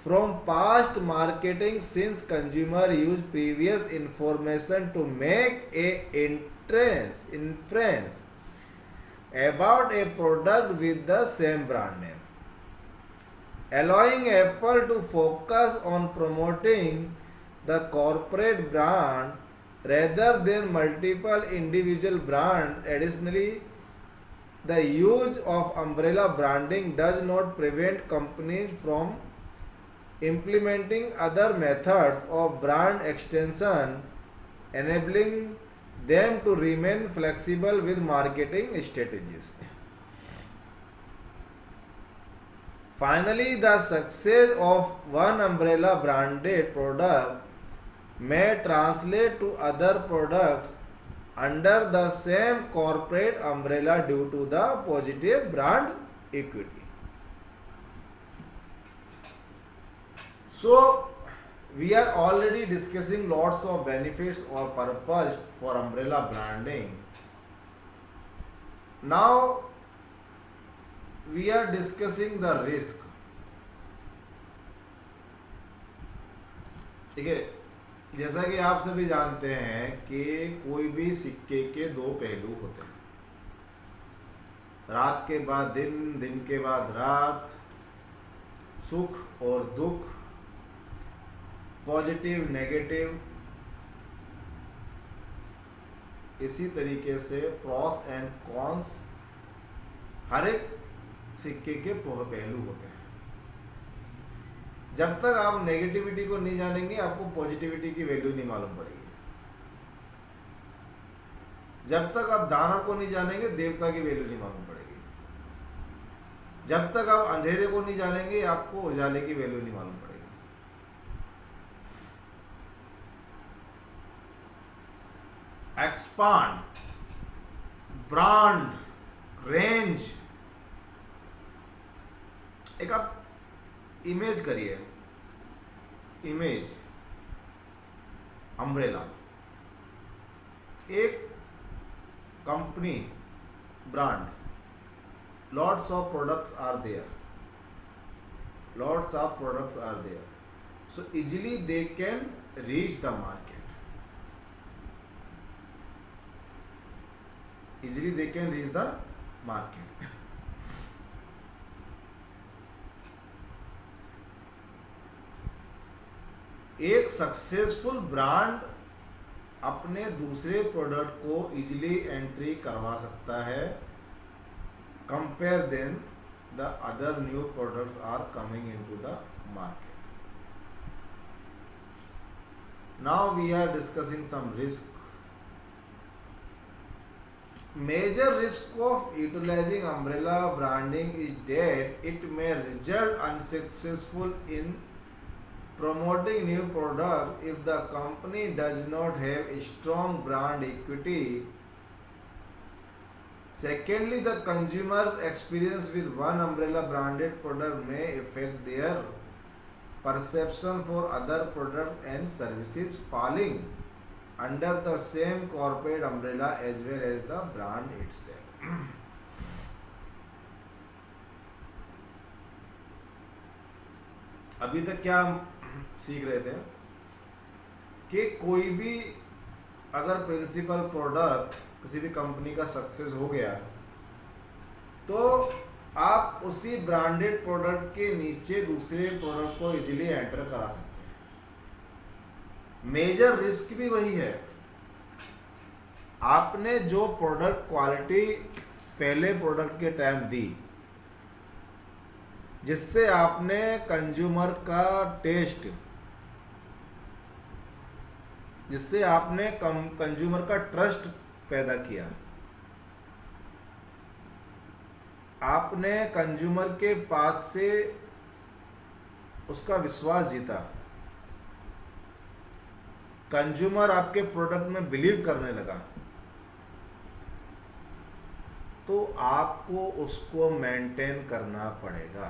from past marketing, since consumer use previous information to make a inference about a product with the same brand name, allowing Apple to focus on promoting the corporate brand rather than multiple individual brands. Additionally, the use of umbrella branding does not prevent companies from implementing other methods of brand extension, enabling them to remain flexible with marketing strategies. Finally, the success of one umbrella branded product may translate to other products under the same corporate umbrella due to the positive brand equity. So, we are already discussing lots of benefits or purpose for umbrella branding. Now, we are discussing the risk. ठीक है, जैसा कि आप सभी जानते हैं कि कोई भी सिक्के के दो पहलू होते हैं, रात के बाद दिन, दिन के बाद रात, सुख और दुख, पॉजिटिव नेगेटिव, इसी तरीके से प्रॉस एंड कॉन्स, हर एक सिक्के के पहलू होते हैं। जब तक आप नेगेटिविटी को नहीं जानेंगे, आपको पॉजिटिविटी की वैल्यू नहीं मालूम पड़ेगी। जब तक आप दानव को नहीं जानेंगे, देवता की वैल्यू नहीं मालूम पड़ेगी। जब तक आप अंधेरे को नहीं जानेंगे, आपको उजाले की वैल्यू नहीं मालूम पड़ेगी। Expand, brand, range. एक आप इमेज करिए, इमेज अम्ब्रेला, एक company brand, lots of products are there, lots of products are there, so easily they can reach the market, easily they can reach the market. एक successful brand अपने दूसरे product को easily entry करवा सकता है, compare then the other new products are coming into the market. Now we are discussing some risk. Major risk of utilizing umbrella branding is that it may result unsuccessful in promoting new product if the company does not have a strong brand equity. Secondly, the consumer's experience with one umbrella branded product may affect their perception for other products and services falling under the same corporate umbrella as well as the brand itself. अभी तक क्या हम सीख रहे थे कि कोई भी अगर प्रिंसिपल प्रोडक्ट किसी भी कंपनी का सक्सेस हो गया तो आप उसी ब्रांडेड प्रोडक्ट के नीचे दूसरे प्रोडक्ट को इजीली एंटर करा सकते हैं। मेजर रिस्क भी वही है। आपने जो प्रोडक्ट क्वालिटी पहले प्रोडक्ट के टाइम दी, जिससे आपने कंज्यूमर का टेस्ट, जिससे आपने कंज्यूमर का ट्रस्ट पैदा किया, आपने कंज्यूमर के पास से उसका विश्वास जीता, कंज्यूमर आपके प्रोडक्ट में बिलीव करने लगा, तो आपको उसको मेंटेन करना पड़ेगा।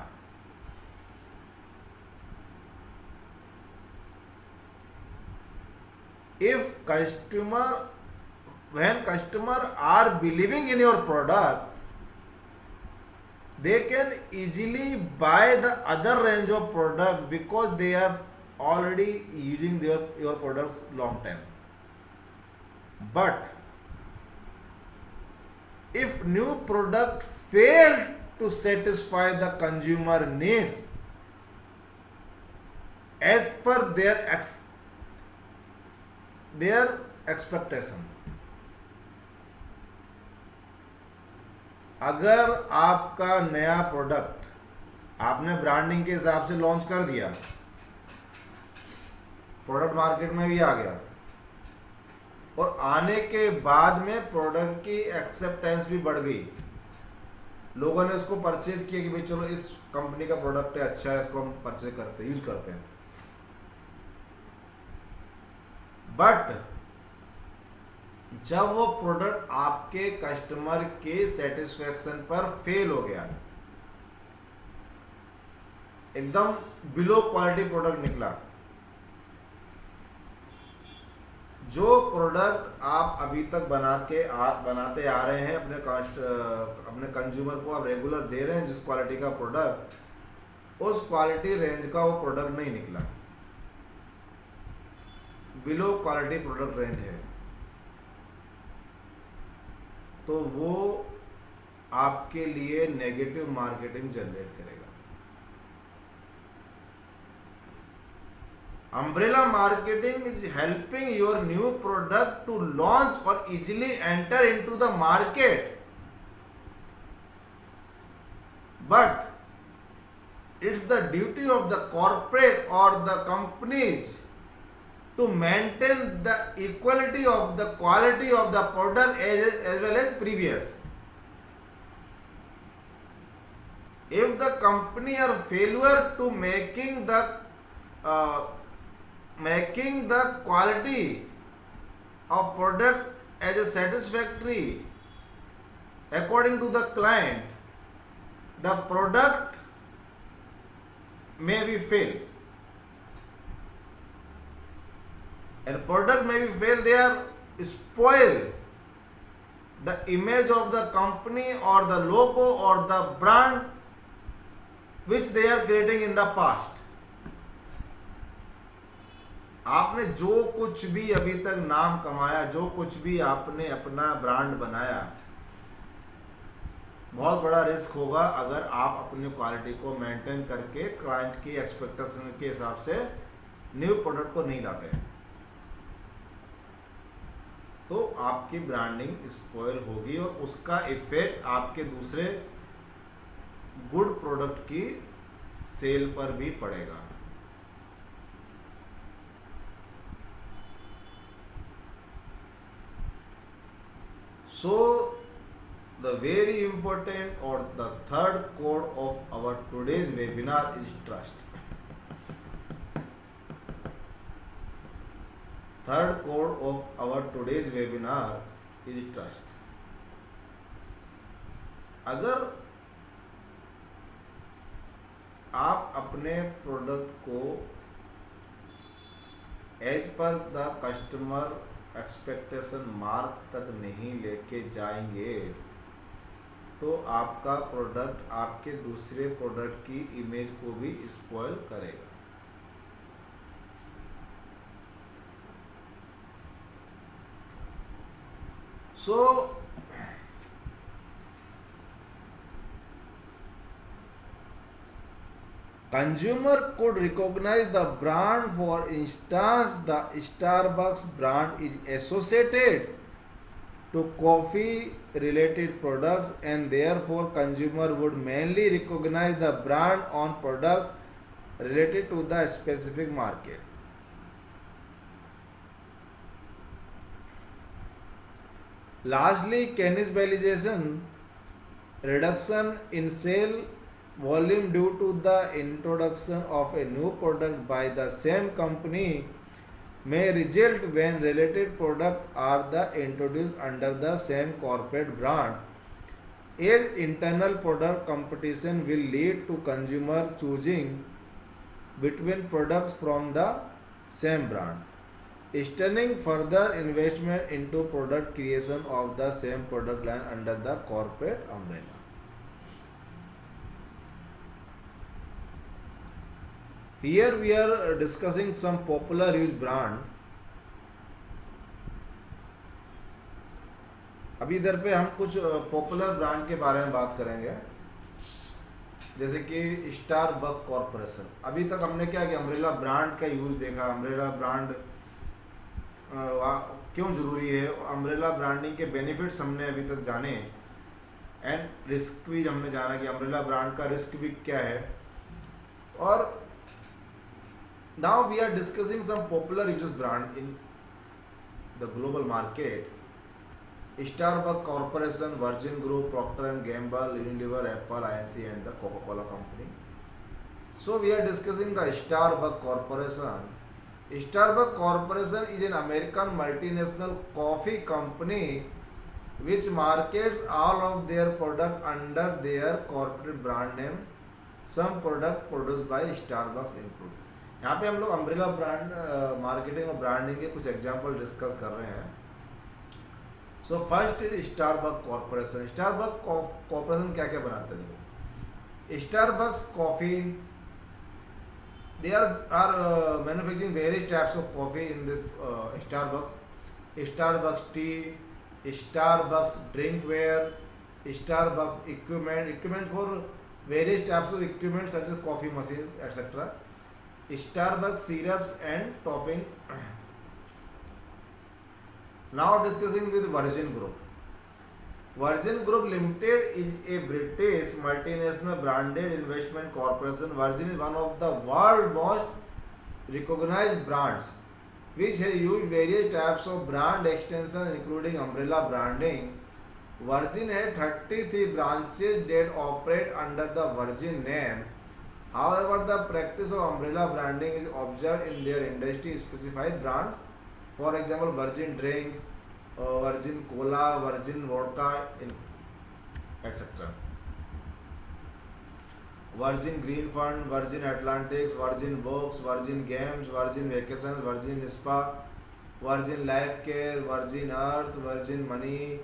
When customer are believing in your product, they can easily buy the other range of product because they are already using your products long time. But if new product fail to satisfy the consumer needs as per their expectation, अगर आपका नया product आपने branding के हिसाब से launch कर दिया, product market में भी आ गया, और आने के बाद में प्रोडक्ट की एक्सेप्टेंस भी बढ़ गई, लोगों ने उसको परचेज किया कि भाई चलो इस कंपनी का प्रोडक्ट है, अच्छा है, इसको हम परचेज करते हैं, यूज करते हैं। बट जब वो प्रोडक्ट आपके कस्टमर के सेटिस्फेक्शन पर फेल हो गया, एकदम बिलो क्वालिटी प्रोडक्ट निकला, जो प्रोडक्ट आप अभी तक बनाते आ रहे हैं, अपने कंज्यूमर को आप रेगुलर दे रहे हैं, जिस क्वालिटी का प्रोडक्ट, उस क्वालिटी रेंज का वो प्रोडक्ट नहीं निकला, बिलो क्वालिटी प्रोडक्ट रेंज है, तो वो आपके लिए नेगेटिव मार्केटिंग जनरेट करेगा। Umbrella marketing is helping your new product to launch or easily enter into the market, but it's the duty of the corporate or the companies to maintain the equality of the quality of the product as well as previous. If the company are failure to making the quality of product as a satisfactory according to the client, the product may be fail. And product may be fail, they are spoil the image of the company or the logo or the brand which they are creating in the past. आपने जो कुछ भी अभी तक नाम कमाया, जो कुछ भी आपने अपना ब्रांड बनाया, बहुत बड़ा रिस्क होगा अगर आप अपनी क्वालिटी को मेंटेन करके क्लाइंट की एक्सपेक्टेशन के हिसाब से न्यू प्रोडक्ट को नहीं लाते, तो आपकी ब्रांडिंग स्पॉइल होगी और उसका इफेक्ट आपके दूसरे गुड प्रोडक्ट की सेल पर भी पड़ेगा। So the very important or the third core of our today's webinar is trust. Third core of our today's webinar is trust. अगर आप अपने प्रोडक्ट को as per the customer expectation mark तक नहीं लेके जाएंगे तो आपका प्रोडक्ट आपके दूसरे प्रोडक्ट की इमेज को भी स्पॉइल करेगा. सो consumer could recognize the brand. For instance, the Starbucks brand is associated to coffee related products, and therefore consumer would mainly recognize the brand on products related to the specific market. Largely cannibalization, reduction in sale volume due to the introduction of a new product by the same company may result when related products are introduced under the same corporate brand. As internal product competition will lead to consumer choosing between products from the same brand, stunning further investment into product creation of the same product line under the corporate umbrella. Here we are discussing some popular used brand. अभी इधर पे हम कुछ popular brand के बारे में बात करेंगे, जैसे कि स्टारबक कॉर्पोरेशन. अभी तक हमने क्या किया, अम्ब्रेला ब्रांड का यूज देखा. अम्ब्रेला ब्रांड क्यों जरूरी है, अम्ब्रेला ब्रांडिंग के बेनिफिट्स हमने अभी तक जाने, एंड रिस्क भी हमने जाना कि अम्ब्रेला ब्रांड का रिस्क भी क्या है. और now we are discussing some popular used brand in the global market. Starbucks Corporation, Virgin Group, Procter and Gamble, Unilever, Apple, INC and the Coca-Cola Company. So we are discussing the Starbucks Corporation. Starbucks Corporation is an American multinational coffee company which markets all of their product under their corporate brand name. Some product produced by Starbucks include. यहाँ पे हम लोग umbrella brand marketing और branding के कुछ example discuss कर रहे हैं. So first is Starbucks corporation. Starbucks corporation क्या क्या बनाते हैं? Starbucks coffee, they are manufacturing various types of coffee in this Starbucks. Starbucks tea, Starbucks drinkware, Starbucks equipment for various types of equipment such as coffee machines etcetera. Starbucks syrups and toppings. Now discussing with Virgin Group. Virgin Group Limited is a British multinational branded investment corporation. Virgin is one of the world's most recognized brands, which has used various types of brand extensions including umbrella branding. Virgin has 33 branches that operate under the Virgin name. However, the practice of umbrella branding is observed in their industry-specified brands. For example, Virgin Drinks, Virgin Cola, Virgin Vodka, etc. Virgin Green Fund, Virgin Atlantic, Virgin Books, Virgin Games, Virgin Vacations, Virgin Spa, Virgin Life Care, Virgin Earth, Virgin Money,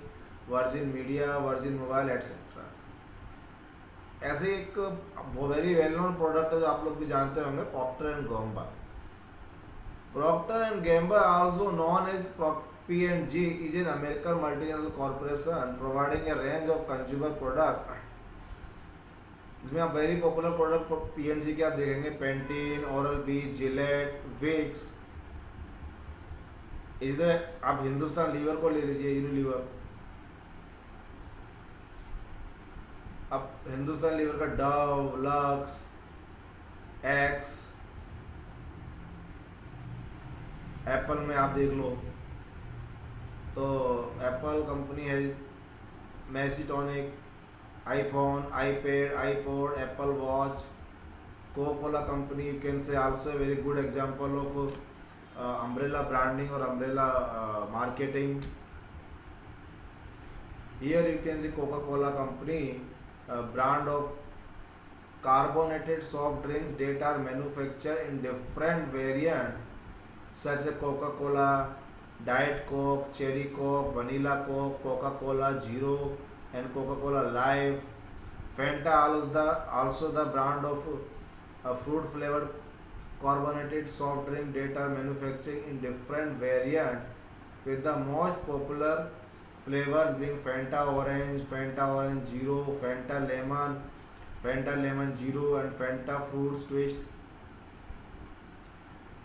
Virgin Media, Virgin Mobile, etc. ऐसे एक very well known product है जो आप लोग भी जानते होंगे, Procter and Gamble. Procter and Gamble also known as P&G is an American multinational corporation providing a range of consumer product. जिसमें आप वेरी पॉपुलर प्रोडक्ट P&G के आप देखेंगे, Pantene, Oral B, Gillette, Vicks. इधर आप हिंदुस्तान लीवर को ले लीजिए, यूनिलीवर. अब हिंदुस्तान लीवर का डव, लक्स, एक्स. एप्पल में आप देख लो तो एप्पल कंपनी है Macetonic, iPhone, iPad, iPod, Apple Watch, Coca-Cola company. You can say also a very good example of umbrella branding or umbrella marketing. Here you can see Coca-Cola company, brand of carbonated soft drinks that are manufactured in different variants such as Coca-Cola, Diet Coke, Cherry Coke, Vanilla Coke, Coca-Cola Zero and Coca-Cola Live. Fanta also the brand of fruit flavored carbonated soft drink that are manufactured in different variants with the most popular flavors being Fanta Orange Zero, Fanta Lemon Zero and Fanta Fruits Twist,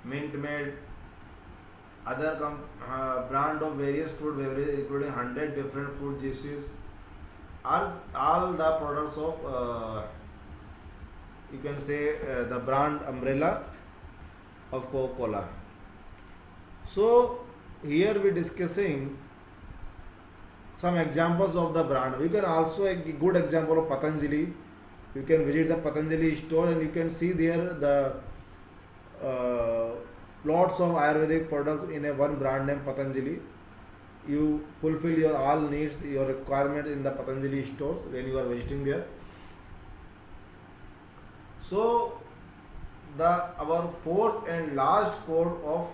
Mint Made. Other brand of various fruit beverages including 100 different fruit juices. All the products of you can say the brand umbrella of Coca-Cola. So here we discussing some examples of the brand. You can also a good example of Patanjali. You can visit the Patanjali store and you can see there the lots of Ayurvedic products in a one brand name Patanjali. You fulfill your all needs, your requirements in the Patanjali stores when you are visiting there. So our fourth and last code of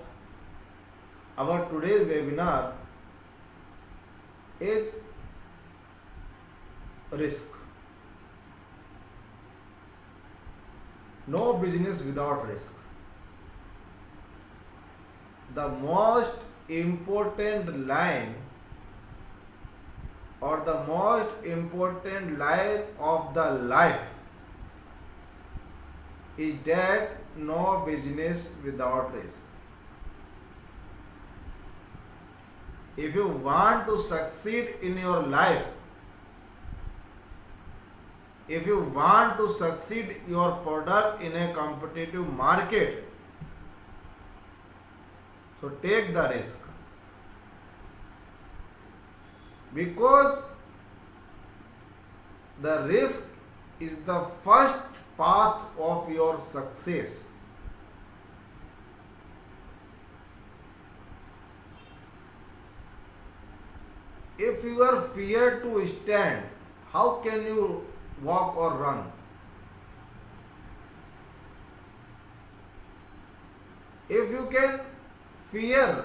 our today's webinar is risk. No business without risk. The most important line or the most important line of the life is that no business without risk. If you want to succeed in your life, if you want to succeed your product in a competitive market, so take the risk. Because the risk is the first path of your success. If you are fear to stand, how can you walk or run? If you can fear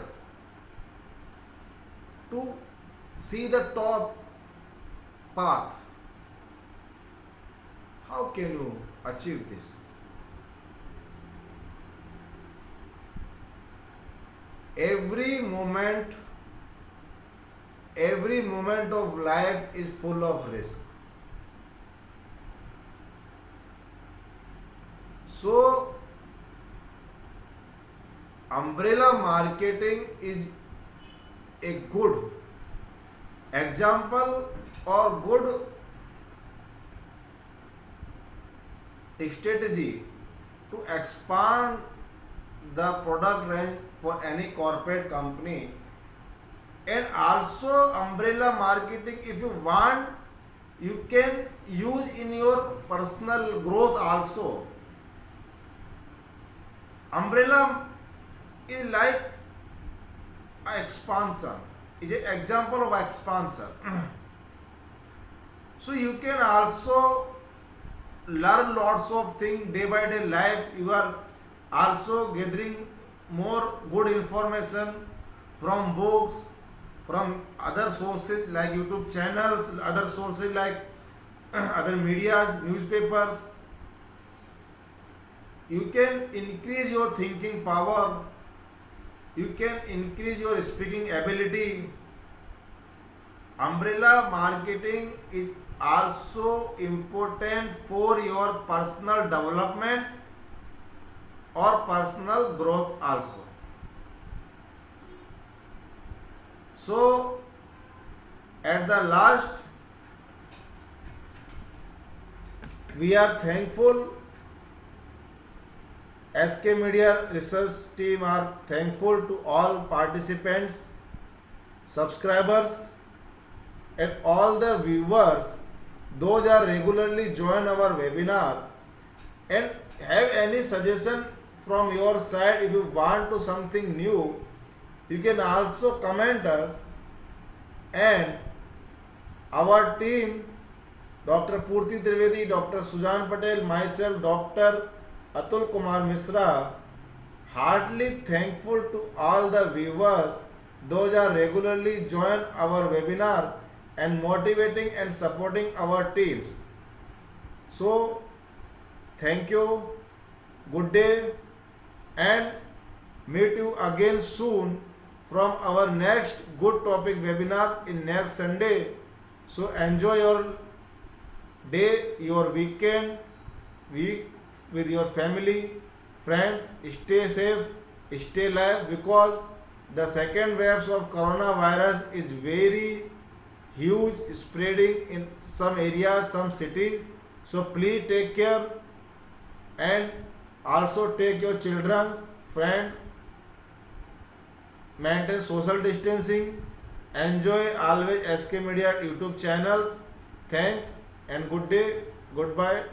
to see the top path, how can you achieve this? Every moment of life is full of risk. So umbrella marketing is a good example or good strategy to expand the product range for any corporate company. And also umbrella marketing, if you want, you can use in your personal growth also. Umbrella is like expansion, is an example of expansion. So you can also learn lots of things day by day life. You are also gathering more good information from books, from other sources like YouTube channels, other sources like other medias, newspapers. You can increase your thinking power. You can increase your speaking ability. Umbrella marketing is also important for your personal development or personal growth also. So at the last, we are thankful, SK Media research team are thankful to all participants, subscribers and all the viewers, those are regularly join our webinar and have any suggestion from your side. If you want to something new, you can also comment us, and our team, Dr. Purti Trivedi, Dr. Sujan Patel, myself, Dr. Atul Kumar Misra, heartily thankful to all the viewers. Those are regularly join our webinars and motivating and supporting our teams. So, thank you, good day, and meet you again soon from our next good topic webinar in next Sunday. So enjoy your day, your weekend, week with your family, friends. Stay safe, stay alive, because the second waves of coronavirus is very huge, spreading in some areas, some cities. So please take care, and also take your children, friends, maintain social distancing, enjoy always SK Media YouTube channels. Thanks and good day, goodbye.